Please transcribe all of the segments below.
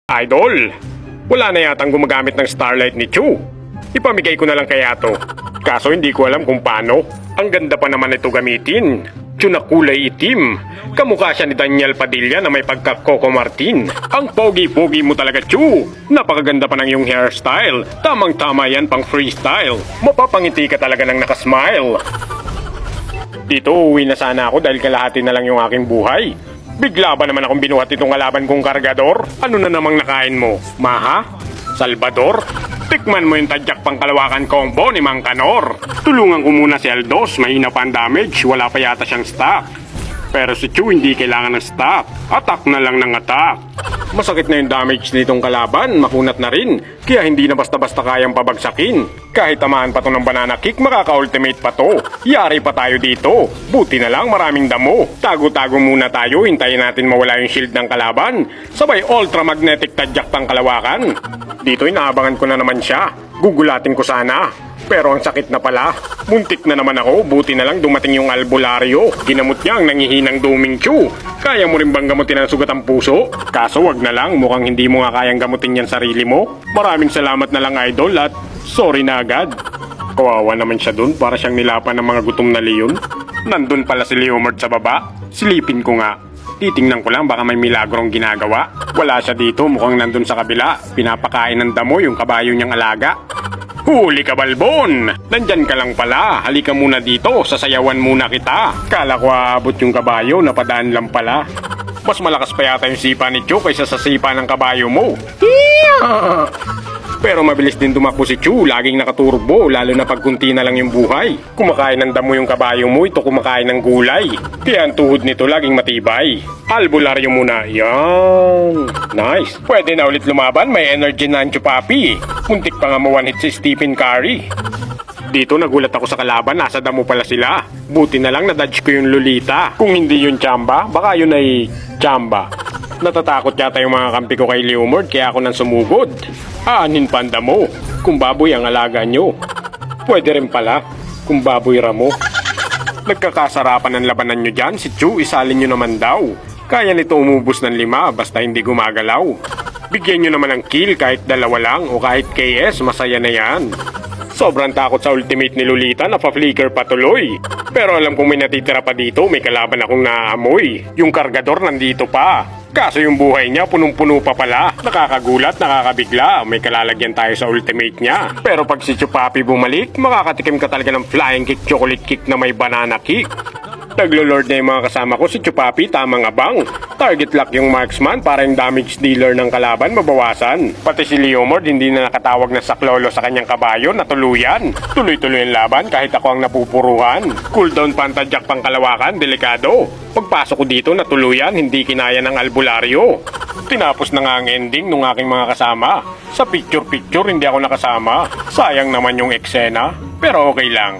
Idol, wala na yatang gumagamit ng Starlight ni Chu. Ipamigay ko na lang kaya to. Kaso hindi ko alam kung paano. Ang ganda pa naman ito gamitin. Chu na kulay itim. Kamukha siya ni Daniel Padilla na may pagka-Coco Martin. Ang pogi-pogi mo talaga, Chu. Napakaganda pa ng iyong hairstyle. Tamang-tama yan pang freestyle. Mapapangiti ka talaga ng nakasmile. Dito uuwi na sana ako dahil kalahati na lang yung aking buhay. Bigla ba naman akong binuhat itong kalaban kong kargador? Ano na namang nakain mo? Maha? Salvador? Tikman mo yung tadyak pang kalawakan combo ni Mang Kanor. Tulungan ko muna si Aldos, mahina pa ang damage, wala pa yata siyang stock. Pero si Chu hindi kailangan ng stock. Attack na lang ng attack. Masakit na yung damage nitong kalaban, makunat na rin. Kaya hindi na basta-basta kayang pabagsakin. Kahit tamaan pa to ng banana kick, makaka-ultimate pa to. Yari pa tayo dito. Buti na lang maraming damo. Tago-tago muna tayo, hintayin natin mawala yung shield ng kalaban. Sabay ultra-magnetic tadyak pang kalawakan. Dito inaabangan ko na naman siya. Gugulatin ko sana. Pero ang sakit na pala. Muntik na naman ako, buti na lang dumating yung albularyo. Ginamot niya ang nangihinang duming Chu. Kaya mo rin bang gamutin ang sugat ang puso? Kaso wag na lang, mukhang hindi mo nga kayang gamutin yan sarili mo. Maraming salamat na lang, Idol, at sorry na agad. Kawawa naman siya dun, para siyang nilapan ng mga gutom na leon. Nandun pala si Leomord sa baba. Silipin ko nga. Titingnan ko lang, baka may milagrong ginagawa. Wala siya dito, mukhang nandun sa kabila. Pinapakain ng damo yung kabayo niyang alaga. Huli ka, Balbon! Nandyan ka lang pala. Halika muna dito, sasayawan muna kita. Kala ko aabot yung kabayo, napadaan lang pala. Mas malakas pa yata yung sipa ni Chu kaysa sa sipa ng kabayo mo. Pero mabilis din tumakbo si Chu, laging nakaturbo, lalo na pag kunti na lang yung buhay. Kumakain ng damo yung kabayo mo, ito kumakain ng gulay. Kaya ang tuhod nito laging matibay. Albularyo muna, yan. Nice. Pwede na ulit lumaban, may energy na ang Chupapi. Muntik pa nga ma-one-hit si Stephen Curry. Dito nagulat ako sa kalaban, nasa damo pala sila. Buti na lang na-dodge ko yung Lolita. Kung hindi yung Chamba, baka yun ay Chamba. Natatakot yata yung mga kampi ko kay Leomord kaya ako nang sumugod. Aanin panda mo, kung baboy ang alaga nyo. Pwede rin pala, kung baboy ramo. Nagkakasarapan ng labanan nyo dyan, si Chu isalin nyo naman daw. Kaya nito umubos ng 5 basta hindi gumagalaw. Bigyan nyo naman ng kill kahit 2 lang o kahit KS, masaya na yan. Sobrang takot sa ultimate ni Lolita na pa-flicker patuloy. Pero alam kong may natitira pa dito, may kalaban akong naaamoy. Yung kargador nandito pa. Kaso yung buhay niya punong-puno pa pala. Nakakagulat, nakakabigla. May kalalagyan tayo sa ultimate niya. Pero pag si Chupapi bumalik, makakatikim ka talaga ng flying kick, chocolate kick na may banana kick. Naglo-lord na yung mga kasama ko, si Chupapi tamang abang. Target lock yung marksman para yung damage dealer ng kalaban mabawasan. Pati si Leomord hindi na nakatawag na saklolo sa kanyang kabayo na tuluyan. Tuloy-tuloy ang laban kahit ako ang napupuruhan. Cooldown pa ang tadyak pang kalawakan, delikado. Pagpasok ko dito na tuluyan, hindi kinaya ng albularyo. Tinapos na nga ang ending ng aking mga kasama. Sa picture-picture hindi ako nakasama. Sayang naman yung eksena, pero okay lang.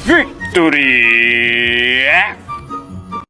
Victory!